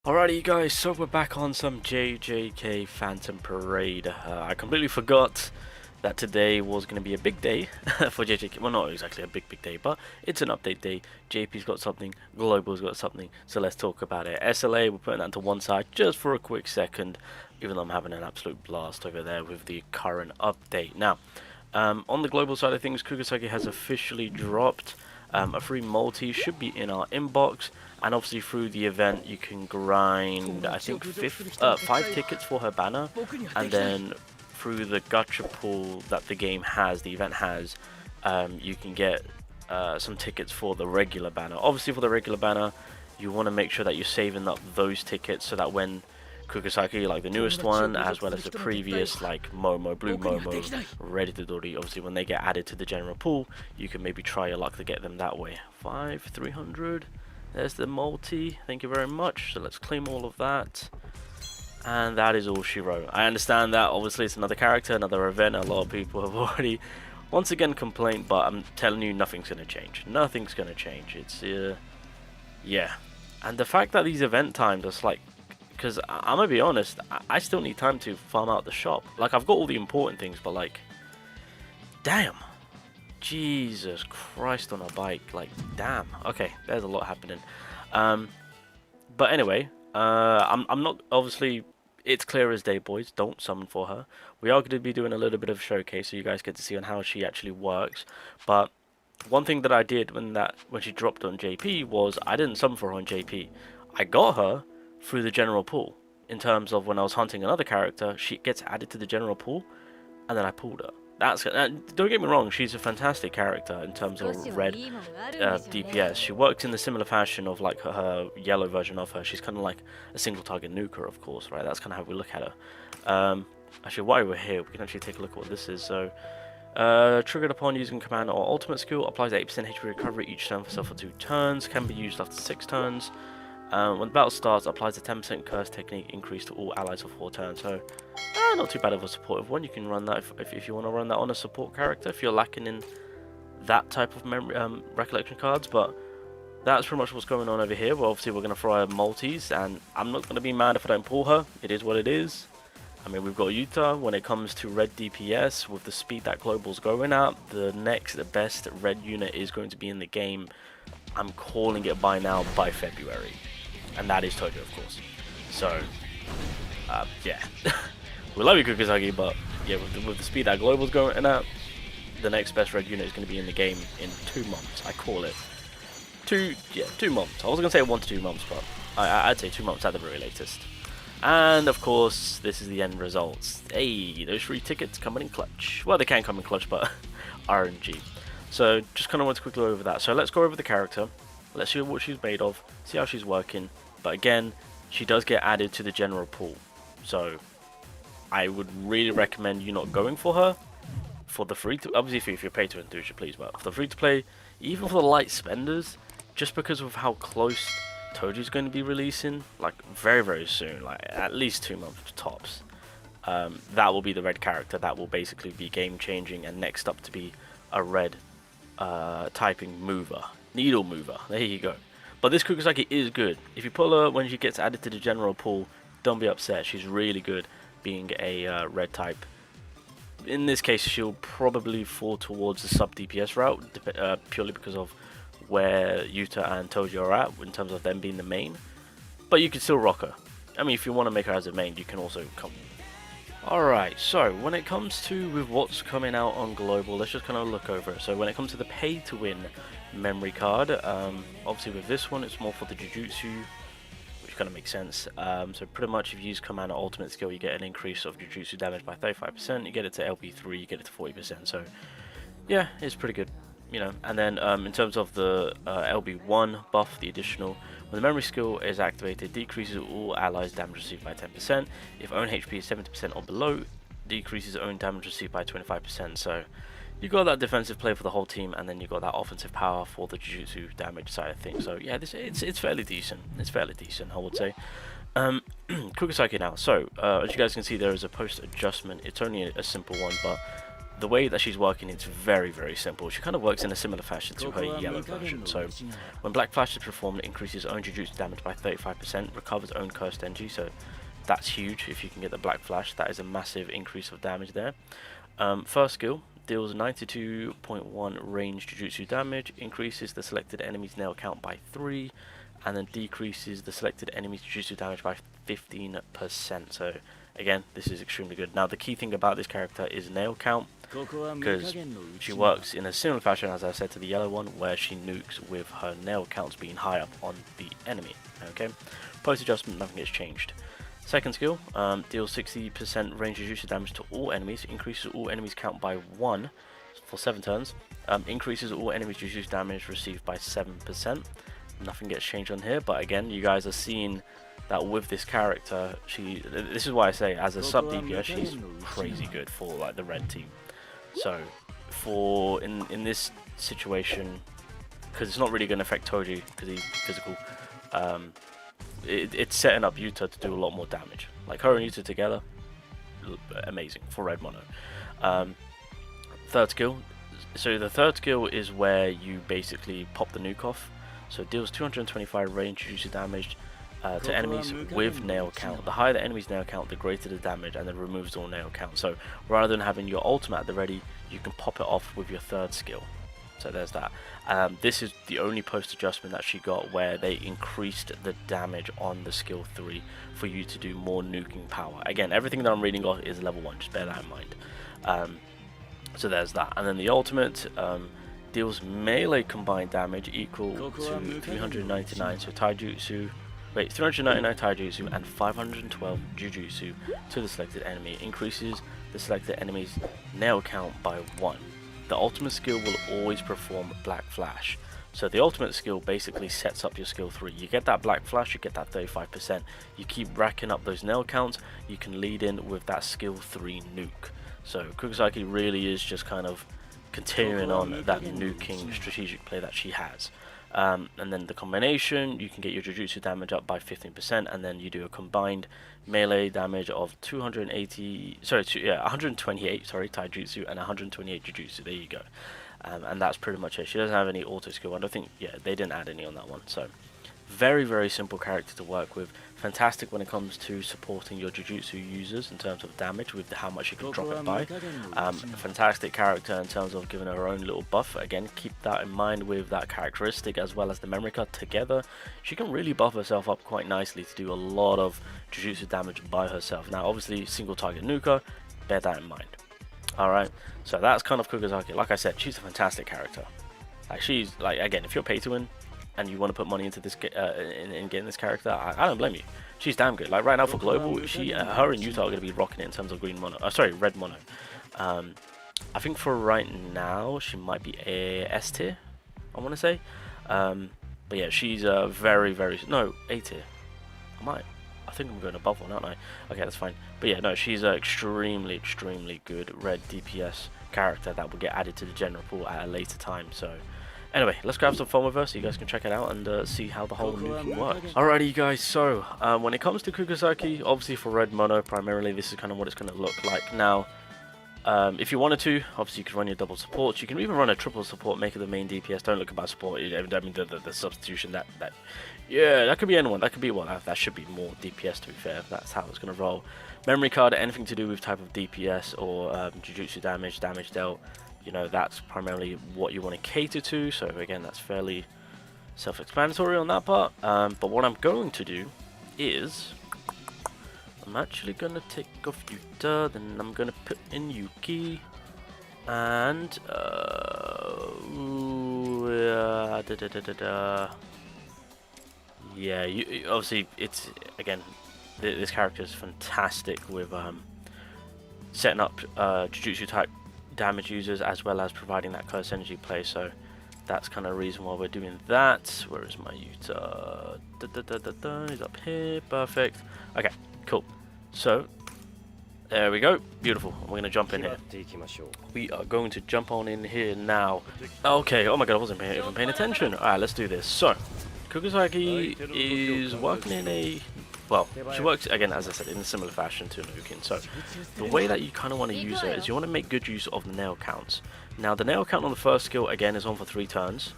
Alrighty you guys, so we're back on some JJK Phantom Parade. I completely forgot that today was going to be a big day for JJK. Well, not exactly a big day, but it's an update day. JP's got something, Global's got something, so let's talk about it. SLA, we're putting that to one side just for a quick second, even though I'm having an absolute blast over there with the current update. Now, on the global side of things, KUGASAKI has officially dropped. A free multi should be in our inbox, and obviously through the event you can grind I think 5 tickets for her banner, and then through the gacha pool that the game has, the event has, you can get some tickets for the regular banner. Obviously for the regular banner you want to make sure that you're saving up those tickets so that when KUGASAKI, like the newest one, as well as the previous, like Momo, Blue Momo, Ready to Dori, obviously when they get added to the general pool, you can maybe try your luck to get them that way. 300. There's the multi. Thank you very much. So let's claim all of that. And that is all she wrote. I understand that obviously it's another character, another event. A lot of people have already once again complained, but I'm telling you, nothing's gonna change. Nothing's gonna change. It's yeah. And the fact that these event times are like, because I'm gonna be honest, I still need time to farm out the shop. Like, I've got all the important things, but like, damn, Jesus Christ on a bike, like, damn. Okay, there's a lot happening. But anyway, I'm not, obviously, it's clear as day, boys. Don't summon for her. We are going to be doing a little bit of showcase, so you guys get to see on how she actually works. But one thing that I did when she dropped on JP was I didn't summon for her on JP. I got her through the general pool. In terms of when I was hunting another character, she gets added to the general pool, and then I pulled her. That's don't get me wrong, she's a fantastic character in terms of red DPS. She works in the similar fashion of like her yellow version of her. She's kind of like a single target nuker, of course, right? That's kind of how we look at her. Actually, while we're here, we can actually take a look at what this is. So, triggered upon using command or ultimate skill, applies 8% HP recovery each turn for 2 turns, can be used after 6 turns. When the battle starts, applies a 10% curse technique increase to all allies for 4 turns. So, not too bad of a supportive one. You can run that if you want to run that on a support character, if you're lacking in that type of memory recollection cards. But that's pretty much what's going on over here. Well, obviously we're going to throw her multis, and I'm not going to be mad if I don't pull her. It is what it is. I mean, we've got Yuta. When it comes to red DPS, with the speed that Global's going at, the next best red unit is going to be in the game. I'm calling it by now, by February. And that is Tojo, of course. So, yeah. We love you, KUGASAKI, but yeah, with the speed that Global's going at, the next best red unit is going to be in the game in 2 months. I call it 2 months. I was going to say 1 to 2 months, but I'd say 2 months at the very latest. And of course, this is the end results. Hey, those free tickets coming in clutch. Well, they can come in clutch, but RNG. So, just kind of want to quickly go over that. So, let's go over the character. Let's see what she's made of, see how she's working. But again, she does get added to the general pool. So, I would really recommend you not going for her. For the free to, obviously if you're paid to enthusiast, please, but for the free to play, even for the light spenders, just because of how close Toji's going to be releasing, like very soon, like at least 2 months tops. That will be the red character that will basically be game changing, and next up to be a red typing mover. Needle mover, there you go. But this KUGASAKI is good. If you pull her when she gets added to the general pool, don't be upset. She's really good being a red type. In this case, she'll probably fall towards the sub DPS route, purely because of where Yuta and Tojo are at in terms of them being the main. But you can still rock her. I mean, if you want to make her as a main, you can also come. Alright, so when it comes to with what's coming out on global, let's just kind of look over it. So when it comes to the pay to win memory card, obviously with this one it's more for the Jujutsu, which kind of makes sense. So pretty much if you use command or ultimate skill, you get an increase of Jujutsu damage by 35%, you get it to LP3, you get it to 40%, so yeah, it's pretty good, you know. And then in terms of the LB1 buff, the additional, when the memory skill is activated, decreases all allies damage received by 10%. If own HP is 70% or below, decreases own damage received by 25%. So you got that defensive play for the whole team, and then you got that offensive power for the Jujutsu damage side of things. So yeah, it's fairly decent. It's fairly decent, I would say. KUGASAKI now. So as you guys can see, there is a post adjustment. It's only a simple one, but the way that she's working, it's very, very simple. She kind of works in a similar fashion to her yellow version. So when Black Flash is performed, it increases own Jujutsu damage by 35%, recovers own cursed energy, so that's huge. If you can get the Black Flash, that is a massive increase of damage there. First skill, deals 92.1 range Jujutsu damage, increases the selected enemy's nail count by 3, and then decreases the selected enemy's Jujutsu damage by 15%. So again, this is extremely good. Now the key thing about this character is nail count, because she works in a similar fashion as I said to the yellow one, where she nukes with her nail counts being high up on the enemy. Okay, post adjustment, nothing gets changed. Second skill, deals 60% range Jujutsu damage to all enemies, increases all enemies count by 1 for 7 turns, increases all enemies Jujutsu damage received by 7%. Nothing gets changed on here, but again, you guys are seeing that with this character, this is why I say as a sub DPS, she's crazy good for like the red team. So for in this situation, because it's not really going to affect Toji because he's physical, it's setting up Yuta to do a lot more damage. Like her and Yuta together, amazing for red mono. Third skill, so the third skill is where you basically pop the nuke off. So it deals 225 range Jujutsu damage to enemies with nail count. The higher the enemy's nail count, the greater the damage, and then removes all nail count. So rather than having your ultimate at the ready, you can pop it off with your third skill. So there's that. This is the only post adjustment that she got where they increased the damage on the skill 3 for you to do more nuking power. Again, everything that I'm reading off is level 1, just bear that in mind. So there's that. And then the ultimate deals melee combined damage equal to 399, so taijutsu, 399 taijutsu and 512 jujutsu to the selected enemy, increases the selected enemy's nail count by 1. The ultimate skill will always perform Black Flash. So the ultimate skill basically sets up your skill 3. You get that Black Flash, you get that 35%. You keep racking up those nail counts, you can lead in with that skill 3 nuke. So KUGASAKI really is just kind of continuing on that nuking strategic play that she has. And then the combination, you can get your Jujutsu damage up by 15%, and then you do a combined melee damage of 128 taijutsu and 128 jujutsu. There you go. And that's pretty much it. She doesn't have any auto skill. I don't think, yeah, they didn't add any on that one. So very, very simple character to work with. Fantastic when it comes to supporting your Jujutsu users in terms of damage with how much you can drop it by. Fantastic character in terms of giving her own little buff. Again, keep that in mind with that characteristic as well as the memory card together. She can really buff herself up quite nicely to do a lot of Jujutsu damage by herself. Now, obviously, single target nuker, bear that in mind. Alright, so that's kind of KUGASAKI. Like I said, she's a fantastic character. Like, she's, like, again, if you're pay to win, and you want to put money into this in getting this character, I don't blame you. She's damn good. Like right now for global, her and Yuta are going to be rocking it in terms of green mono. Red mono. I think for right now she might be a S tier, I want to say. But yeah, she's very, no, A tier. I think I'm going above one, aren't I? Okay, that's fine. But yeah, no, she's an extremely good red DPS character that will get added to the general pool at a later time. So anyway, let's go have some fun with her so you guys can check it out and see how the whole nuking works. Alrighty you guys, so when it comes to KUGASAKI, obviously for red mono primarily, this is kind of what it's going to look like. Now, if you wanted to, obviously you could run your double supports. You can even run a triple support, make it the main DPS. Don't look about support. I mean the substitution yeah, that could be anyone. That could be, well, that should be more DPS to be fair. That's how it's going to roll. Memory card, anything to do with type of DPS or Jujutsu damage dealt. You know, that's primarily what you want to cater to. So again, that's fairly self-explanatory on that part. But what I'm going to do is I'm actually going to take off Yuta, then I'm going to put in Yuki, and yeah, obviously it's, again, this character is fantastic with setting up Jujutsu type damage users as well as providing that curse energy play. So that's kind of the reason why we're doing that. Where is my Yuta? He's up here. Perfect. Okay, cool. So there we go. Beautiful. We're going to jump in here. We are going to jump on in here now. Okay, oh my god, I wasn't even paying attention. Alright, let's do this. So KUGASAKI is working in a well, she works, again, as I said, in a similar fashion to Nukin. So the way that you kind of want to use her is you want to make good use of the nail counts. Now, the nail count on the first skill, again, is on for 3 turns.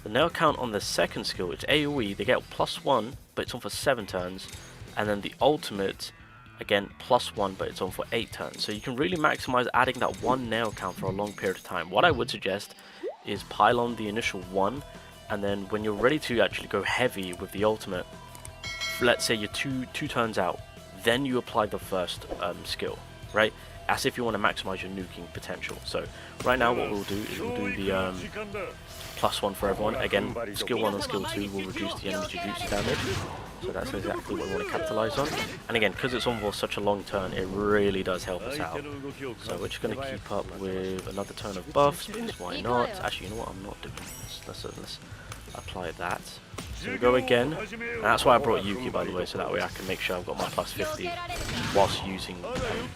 The nail count on the second skill, it's AoE, they get +1, but it's on for 7 turns. And then the ultimate, again, +1, but it's on for 8 turns. So you can really maximize adding that 1 nail count for a long period of time. What I would suggest is pile on the initial 1, and then when you're ready to actually go heavy with the ultimate, let's say you're two turns out, then you apply the first skill, right? As if you want to maximize your nuking potential. So right now what we'll do is we'll do the +1 for everyone. Again, skill 1 and skill 2 will reduce the enemy's Jujutsu damage. So that's exactly what we want to capitalize on. And again, because it's on for such a long turn, it really does help us out. So we're just going to keep up with another turn of buffs, because why not? Actually, you know what, I'm not doing this. Let's apply that. So we go again. And that's why I brought Yuki, by the way, so that way I can make sure I've got my +50 whilst using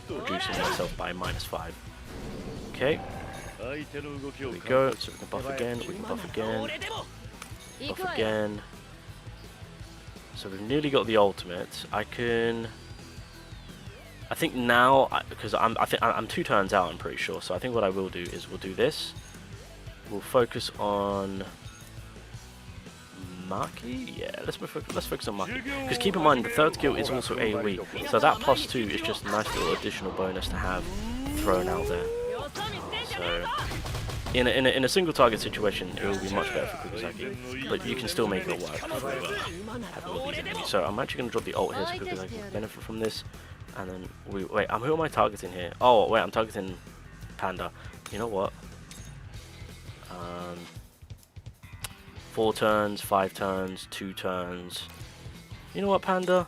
reducing myself by -5. Okay. Here we go. So we can buff again. We can buff again. Buff again. So we've nearly got the ultimate. I think now, because I'm 2 turns out, I'm pretty sure. So I think what I will do is we'll do this. We'll focus on Maki. Yeah, let's focus on Maki. Because keep in mind, the third skill is also AoE. So that +2 is just a nice little additional bonus to have thrown out there. So in a single target situation, it will be much better for KUGASAKI, but you can still make it work for having all these enemies. So I'm actually going to drop the ult here so KUGASAKI can benefit from this. And then wait, who am I targeting here? Oh wait, I'm targeting Panda. You know what? 4 turns, 5 turns, 2 turns. You know what, Panda?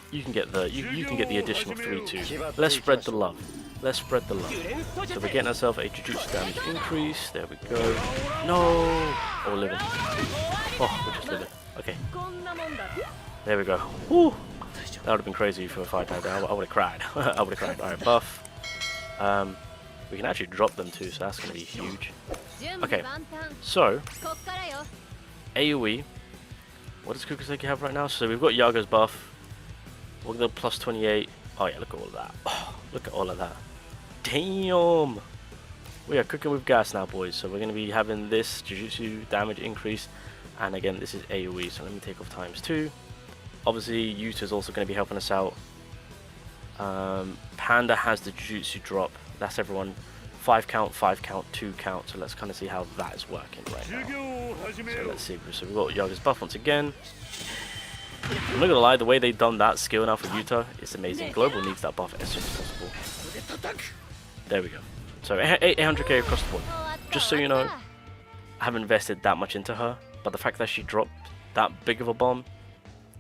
You can get the you can get the additional 3 too. Let's spread the love. Let's spread the love. So we're getting ourselves a Jujutsu damage increase. There we go. No! Oh, we're living. Oh, we're just living. Okay. There we go. Woo! That would have been crazy for a fight like that. I would have cried. I would have cried. Alright, buff. We can actually drop them too, so that's going to be huge. Okay, so AoE. What does KUGASAKI have right now? So we've got Yaga's buff. We're going to +28. Oh yeah, look at all of that. Oh, look at all of that. Damn! We are cooking with gas now, boys. So we're going to be having this Jujutsu damage increase. And again, this is AoE, so let me take off ×2. Obviously, Yuta is also going to be helping us out. Panda has the Jujutsu drop. That's everyone. 5 count, 5 count, 2 count. So let's kind of see how that is working right now. So let's see. So we've got Yaga's buff once again. I'm not gonna lie, the way they've done that skill now for Yuta, it's amazing. Global needs that buff as soon as possible. There we go. So 800k across the board. Just so you know, I haven't invested that much into her, but the fact that she dropped that big of a bomb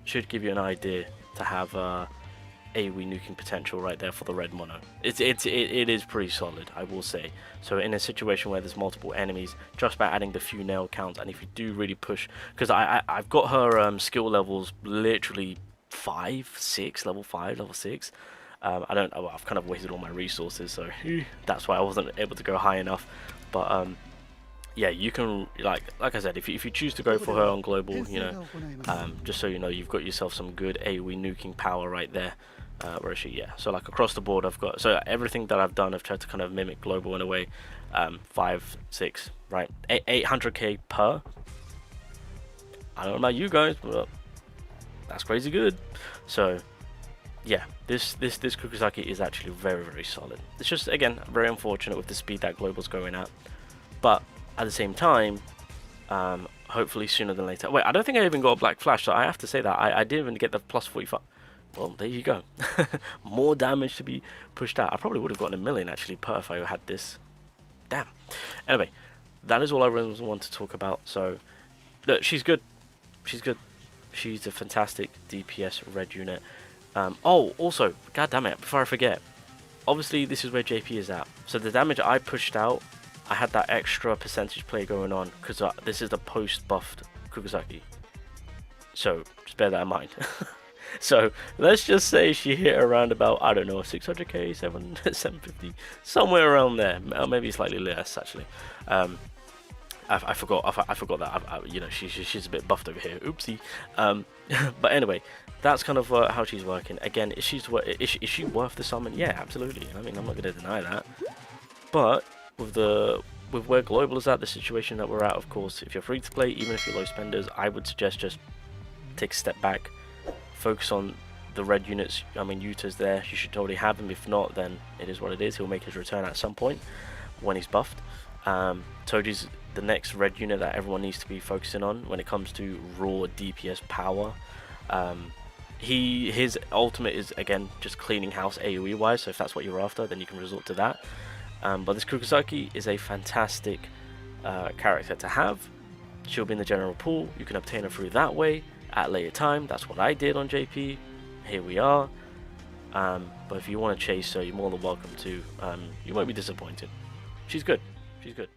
should give you an idea to have AoE nuking potential right there for the red mono. It is pretty solid, I will say. So in a situation where there's multiple enemies, just by adding the few nail counts, and if you do really push, because I've got her skill levels literally 5, 6, level 5, level 6. I've kind of wasted all my resources, so that's why I wasn't able to go high enough. But yeah, you can, like I said, if you choose to go for her on global, you know, just so you know, you've got yourself some good AoE nuking power right there. Where is she? Yeah, so like across the board, I've got, so everything that I've done, I've tried to kind of mimic global in a way. 5, 6, right, 800k per. I don't know about you guys, but that's crazy good. So yeah, this KUGASAKI is actually very, very solid. It's just, again, very unfortunate with the speed that global's going at, but at the same time, hopefully sooner than later. Wait, I don't think I even got a black flash, so I have to say that I didn't even get the +45. Well, there you go. More damage to be pushed out. I probably would have gotten 1 million actually per if I had this. Damn. Anyway, that is all I really want to talk about. So, look, she's good. She's good. She's a fantastic DPS red unit. Oh, also, god damn it, before I forget, obviously this is where JP is at. So the damage I pushed out, I had that extra percentage play going on because this is the post-buffed KUGASAKI. So just bear that in mind. So let's just say she hit around about, I don't know, 600k, 750, somewhere around there, maybe slightly less actually. I forgot. I forgot that. You know, she's a bit buffed over here. Oopsie. But anyway, that's kind of how she's working. Again, is she worth the summon? Yeah, absolutely. I mean, I'm not going to deny that. But with where global is at, the situation that we're at, of course, if you're free to play, even if you're low spenders, I would suggest just take a step back, focus on the red units. I mean, Yuta's there. You should totally have him. If not, then it is what it is. He'll make his return at some point when he's buffed. Toji's the next red unit that everyone needs to be focusing on when it comes to raw DPS power. His ultimate is, again, just cleaning house AoE wise, so if that's what you're after, then you can resort to that. But this KUGASAKI is a fantastic character to have. She'll be in the general pool. You can obtain her through that way at a later time. That's what I did on JP. Here we are. But if you want to chase her, you're more than welcome to. You won't be disappointed. She's good. She's good.